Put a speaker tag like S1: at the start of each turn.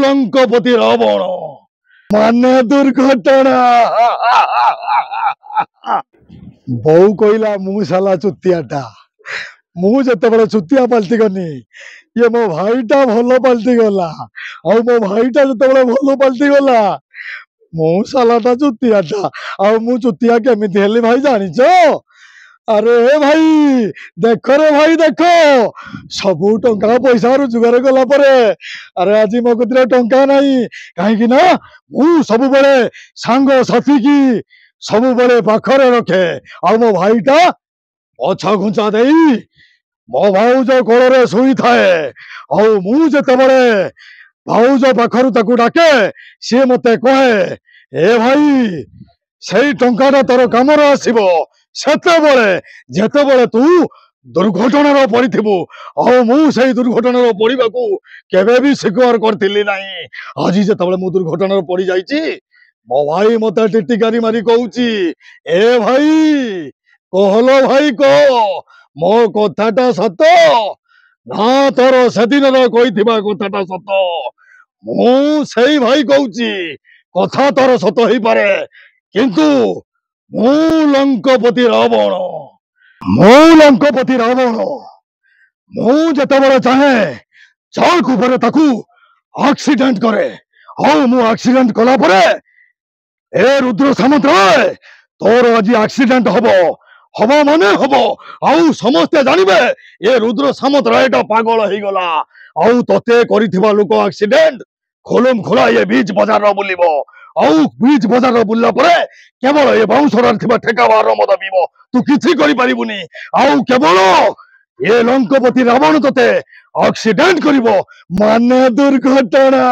S1: ଲଙ୍କପତି ରାବଣ ମାନେ ଦୁର୍ଘଟଣା। ବୋଉ କହିଲା ମୁଁ ସାଲା ଚୁତିଆଟା। ମୁଁ ଯେତେବେଳେ ଚୁତିଆ ପାଲଟି ଗନି ଇଏ ମୋ ଭାଇଟା ଭଲ ପାଲଟି ଗଲା। ଆଉ ମୋ ଭାଇଟା ଯେତେବେଳେ ଭଲ ପାଲଟି ଗଲା ମୁଁ ସାଲାଟା ଚୁତିଆଟା। ଆଉ ମୁଁ ଚୁତିଆ କେମିତି ହେଲି ଭାଇ ଜାଣିଛ? अरे भाई देख रे भाई देख सबू टंका पैसा रोजगार कला परे अरे आज मो कतिरे टंका नहीं कहीं ना मु सब बेले सांग साथी की सब बेले पाखरे रखे आ मो भाईटा पछ घुंचा दे मो भाउज कोଳରେ ଶୋଇଥାଏ ଆଉ ମୁଁ ଯେତେବେଳେ ଭାଉଜ ପାଖରୁ ତାକୁ ଡାକେ ସିଏ ମତେ କହେ ଏ ଭାଇ ସେଇ ଟଙ୍କାଟା ତୋର କାମରେ ଆସିବ ସେତେବେଳେ ଯେତେବେଳେ ତୁ ଦୁର୍ଘଟଣାର ପଡିଥିବୁ। ଆଉ ମୁଁ ସେଇ ଦୁର୍ଘଟଣାର ପଡିବାକୁ କେବେ ବି ସ୍ୱୀକାର କରିଥିଲି ନାହିଁ। ଆଜି ଯେତେବେଳେ ମୁଁ ଦୁର୍ଘଟଣାର ପଡି ଯାଇଛି ମୋ ଭାଇ ମତେ ଟିଟିକାରି ମାରି କହୁଛି ଏ ଭାଇ କହଲ ଭାଇ କହ ମୋ କଥାଟା ସତ ନା ତୋର ସେଦିନର କହିଥିବା କଥାଟା ସତ? ମୁଁ ସେଇ ଭାଇ କହୁଛି କଥା ତୋର ସତ ହେଇପାରେ କିନ୍ତୁ ମୁଁ ଲଙ୍କପତି ରାବଣ। ମୁଁ ଲଙ୍କପତି ରାବଣ। ମୁଁ ଯେତେବେଳେ ଚାହେଁ ଯାହାକୁ ପରେ ତାକୁ ଆକ୍ସିଡେଣ୍ଟ କରେ। ଆଉ ମୁଁ ଆକ୍ସିଡେଣ୍ଟ କଲା ପରେ ଏ ରୁଦ୍ର ସାମନ୍ତ ତୋର ଆଜି ଆକ୍ସିଡେଣ୍ଟ ହବ ହବ ମାନେ ହବ। ଆଉ ସମସ୍ତେ ଜାଣିବେ ଏ ରୁଦ୍ର ସାମନ୍ତ ରାୟଟା ପାଗଳ ହେଇଗଲା। ଆଉ ତତେ କରିଥିବା ଲୋକ ଆକ୍ସିଡେଣ୍ଟ ଖୋଲମ ଖୋଲା ଏ ବିଚ୍ ବଜାର ବୁଲିବ। ଆଉ ବିଚ୍ ବଜାର ବୁଲିଲା ପରେ କେବଳ ଏ ବାଉଁଶରେ ଥିବା ଠେକା ବାହାର ମଦ ପିଇବ। ତୁ କିଛି କରିପାରିବୁନି। ଆଉ କେବଳ ଏ ଲଙ୍କପତି ରାବଣ ତତେ ଆକ୍ସିଡେଣ୍ଟ କରିବ ମାନେ ଦୁର୍ଘଟଣା।